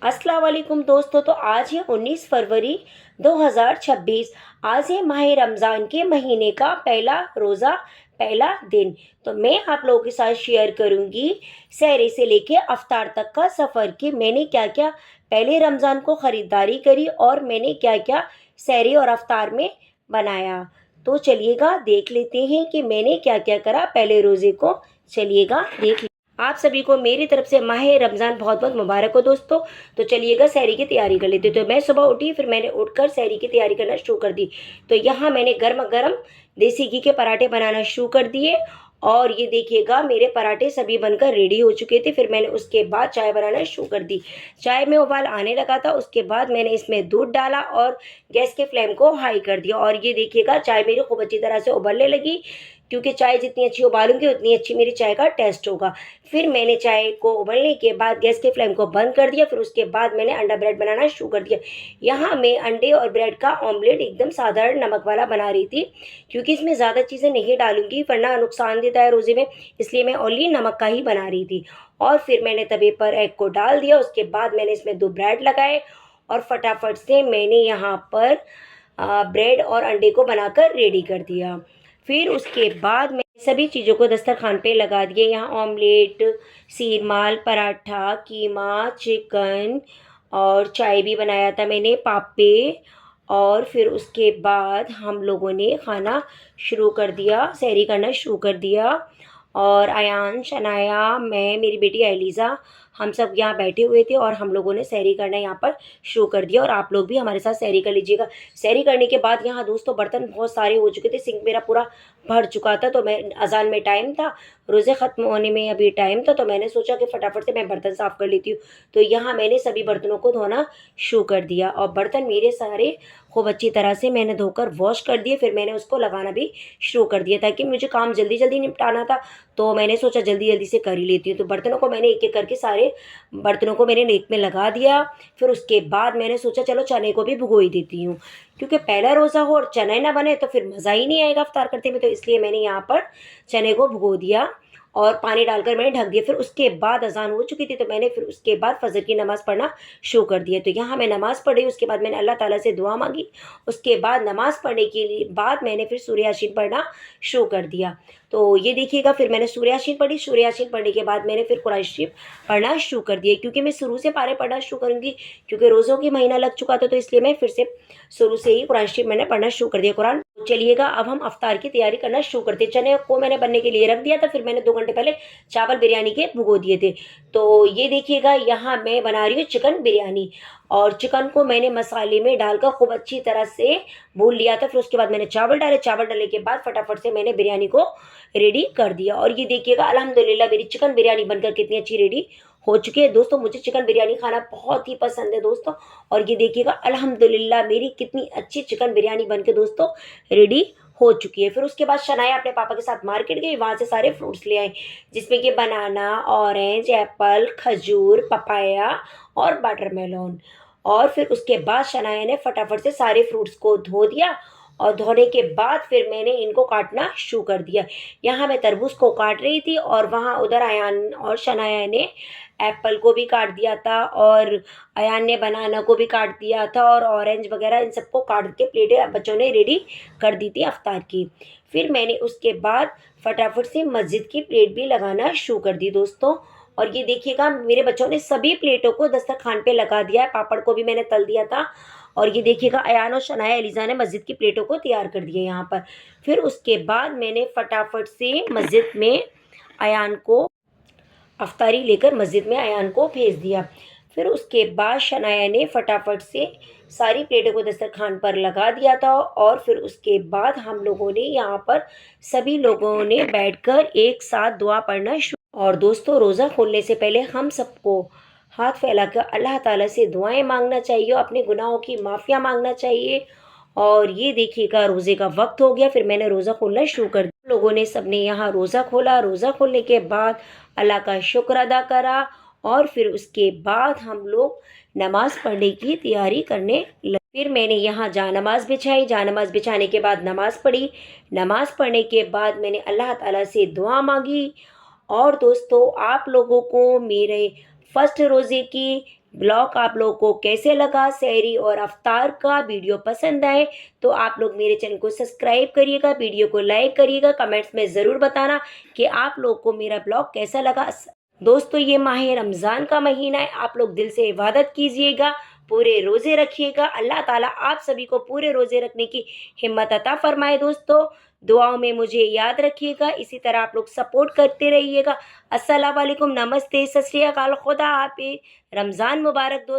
अस्सलाम वालेकुम दोस्तों। तो आज है 19 फरवरी 2026। आज है माह रमज़ान के महीने का पहला रोज़ा, पहला दिन। तो मैं आप लोगों के साथ शेयर करूंगी सहरी से लेके अफ्तार तक का सफ़र कि मैंने क्या क्या पहले रमज़ान को ख़रीदारी करी और मैंने क्या क्या सहरी और अफ्तार में बनाया। तो चलिएगा देख लेते हैं कि मैंने क्या क्या करा पहले रोज़े को। चलिएगा देख। आप सभी को मेरी तरफ से माह रमज़ान बहुत बहुत मुबारक हो दोस्तों। तो चलिएगा सहरी की तैयारी कर लेते। तो मैं सुबह उठी, फिर मैंने उठकर सहरी की तैयारी करना शुरू कर दी। तो यहाँ मैंने गर्म गर्म देसी घी के पराठे बनाना शुरू कर दिए और ये देखिएगा मेरे पराठे सभी बनकर रेडी हो चुके थे। फिर मैंने उसके बाद चाय बनाना शुरू कर दी। चाय में उबाल आने लगा था, उसके बाद मैंने इसमें दूध डाला और गैस के फ्लेम को हाई कर दिया। और ये देखिएगा चाय मेरी खूब अच्छी तरह से उबलने लगी, क्योंकि चाय जितनी अच्छी उबालूंगी उतनी अच्छी मेरी चाय का टेस्ट होगा। फिर मैंने चाय को उबलने के बाद गैस के फ्लेम को बंद कर दिया। फिर उसके बाद मैंने अंडा ब्रेड बनाना शुरू कर दिया। यहाँ मैं अंडे और ब्रेड का ऑमलेट एकदम साधारण नमक वाला बना रही थी, क्योंकि इसमें ज़्यादा चीज़ें नहीं डालूंगी वरना नुकसान देता है रोज़े में, इसलिए मैं ओनली नमक का ही बना रही थी। और फिर मैंने तवे पर एग को डाल दिया। उसके बाद मैंने इसमें 2 ब्रेड लगाए और फटाफट से मैंने यहाँ पर ब्रेड और अंडे को बनाकर रेडी कर दिया। फिर उसके बाद मैं सभी चीज़ों को दस्तरखान पे लगा दिए। यहाँ ऑमलेट, सीरमाल, पराठा, कीमा, चिकन और चाय भी बनाया था मैंने, पापे। और फिर उसके बाद हम लोगों ने खाना शुरू कर दिया, सहरी करना शुरू कर दिया। और अयान, शनाया, मैं, मेरी बेटी एलिज़ा, हम सब यहाँ बैठे हुए थे और हम लोगों ने सहरी करना यहाँ पर शुरू कर दिया। और आप लोग भी हमारे साथ सहरी कर लीजिएगा। सहरी करने के बाद यहाँ दोस्तों बर्तन बहुत सारे हो चुके थे, सिंक मेरा पूरा भर चुका था। तो मैं अजान में टाइम था, रोज़े ख़त्म होने में अभी टाइम था, तो मैंने सोचा कि फटाफट से मैं बर्तन साफ़ कर लेती हूँ। तो यहाँ मैंने सभी बर्तनों को धोना शुरू कर दिया और बर्तन मेरे सारे खूब अच्छी तरह से मैंने धोकर वॉश कर दिए। फिर मैंने उसको लगाना भी शुरू कर दिया, ताकि मुझे काम जल्दी जल्दी निपटाना था, तो मैंने सोचा जल्दी जल्दी से कर ही लेती हूँ। तो बर्तनों को मैंने एक एक करके सारे बर्तनों को मैंने नेक में लगा दिया। फिर उसके बाद मैंने सोचा चलो चने को भी भिगो ही देती हूँ, क्योंकि पहला रोज़ा हो और चना ना बने तो फिर मज़ा ही नहीं आएगा अफ्तार करते में। तो इसलिए मैंने यहाँ पर चने को भिगो दिया और पानी डालकर मैंने ढक दिया। फिर उसके बाद अजान हो चुकी थी, तो मैंने फिर उसके बाद फजर की नमाज़ पढ़ना शुरू कर दिया। तो यहाँ मैं नमाज़ पढ़ी, उसके बाद मैंने अल्लाह ताला से दुआ मांगी। उसके बाद नमाज़ पढ़ने के बाद मैंने फिर सूरह यासीन पढ़ना शुरू कर दिया। तो ये देखिएगा, फिर मैंने सूरह यासीन पढ़ी। सूरह यासीन पढ़ने के बाद मैंने फिर कुरान शरीफ पढ़ना शुरू कर दिया, क्योंकि मैं शुरू से पारे पढ़ना शुरू करूँगी, क्योंकि रोज़ों की महीना लग चुका था। तो इसलिए मैं फिर से शुरू से ही कुरान शरीफ मैंने पढ़ना शुरू कर दिया, कुरान। चलिएगा अब हम अफ्तार की तैयारी करना शुरू करते। चने को मैंने बनने के लिए रख दिया था, फिर मैंने 2 घंटे पहले चावल बिरयानी के भिगो दिए थे। तो ये देखिएगा यहाँ मैं बना रही हूँ चिकन बिरयानी, और चिकन को मैंने मसाले में डालकर खूब अच्छी तरह से भून लिया था। फिर उसके बाद मैंने चावल डाले। चावल डालने के बाद फटाफट से मैंने बिरयानी को रेडी कर दिया। और ये देखिएगा अल्हम्दुलिल्लाह मेरी चिकन बिरयानी बनकर कितनी अच्छी रेडी हो चुकी है दोस्तों। मुझे चिकन बिरयानी खाना बहुत ही पसंद है दोस्तों। और ये देखिएगा अल्हम्दुलिल्लाह मेरी कितनी अच्छी चिकन बिरयानी बनके दोस्तों रेडी हो चुकी है। फिर उसके बाद शनाया अपने पापा के साथ मार्केट गई, वहाँ से सारे फ्रूट्स ले आए, जिसमें कि बनाना, ऑरेंज, एप्पल, खजूर, पपाया और वाटरमेलन। और फिर उसके बाद शनाया ने फटाफट से सारे फ्रूट्स को धो दिया, और धोने के बाद फिर मैंने इनको काटना शुरू कर दिया। यहाँ मैं तरबूज को काट रही थी और वहाँ उधर अयान और शनाया ने एप्पल को भी काट दिया था, और अयान ने बनाना को भी काट दिया था, और ऑरेंज वगैरह इन सबको काट के प्लेटें बच्चों ने रेडी कर दी थी अफ्तार की। फिर मैंने उसके बाद फटाफट से मस्जिद की प्लेट भी लगाना शुरू कर दी दोस्तों। और ये देखिएगा मेरे बच्चों ने सभी प्लेटों को दस्तरखान पे लगा दिया है। पापड़ को भी मैंने तल दिया था। और ये देखिएगा अयान और शनाया, एलिज़ा ने मस्जिद की प्लेटों को तैयार कर दिया यहाँ पर। फिर उसके बाद मैंने फटाफट से मस्जिद में अयान को अफ्तारी लेकर मस्जिद में अयान को भेज दिया। फिर उसके बाद शनाया ने फटाफट से सारी प्लेटों को दस्तरखान पर लगा दिया था। और फिर उसके बाद हम लोगों ने यहाँ पर सभी लोगों ने बैठकर एक साथ दुआ पढ़ना शुरू। और दोस्तों रोज़ा खोलने से पहले हम सबको हाथ फैलाकर अल्लाह ताला से दुआएं मांगना चाहिए, अपने गुनाहों की माफ़िया मांगना चाहिए। और ये देखिएगा रोज़े का वक्त हो गया, फिर मैंने रोज़ा खोलना शुरू कर दिया। लोगों ने सबने यहाँ रोज़ा खोला। रोज़ा खोलने के बाद अल्लाह का शुक्र अदा करा, और फिर उसके बाद हम लोग नमाज़ पढ़ने की तैयारी करने लगे। फिर मैंने यहाँ जानमाज़ बिछाई। जानमाज़ बिछाने के बाद नमाज़ पढ़ी। नमाज़ पढ़ने के बाद मैंने अल्लाह ताला से दुआ मांगी। और दोस्तों आप लोगों को मेरे फर्स्ट रोज़े की ब्लॉग आप लोगों को कैसे लगा, सहरी और अफ्तार का वीडियो पसंद आए तो आप लोग मेरे चैनल को सब्सक्राइब करिएगा, वीडियो को लाइक करिएगा, कमेंट्स में ज़रूर बताना कि आप लोग को मेरा ब्लॉग कैसा लगा। दोस्तों ये माह रमज़ान का महीना है, आप लोग दिल से इबादत कीजिएगा, पूरे रोज़े रखिएगा। अल्लाह ताला आप सभी को पूरे रोज़े रखने की हिम्मत अता फरमाए। दोस्तों दुआओं में मुझे याद रखिएगा, इसी तरह आप लोग सपोर्ट करते रहिएगा। अस्सलाम वालेकुम, नमस्ते, सत श्री अकाल, खुदा हाफिज़, रमज़ान मुबारक दोस्तों।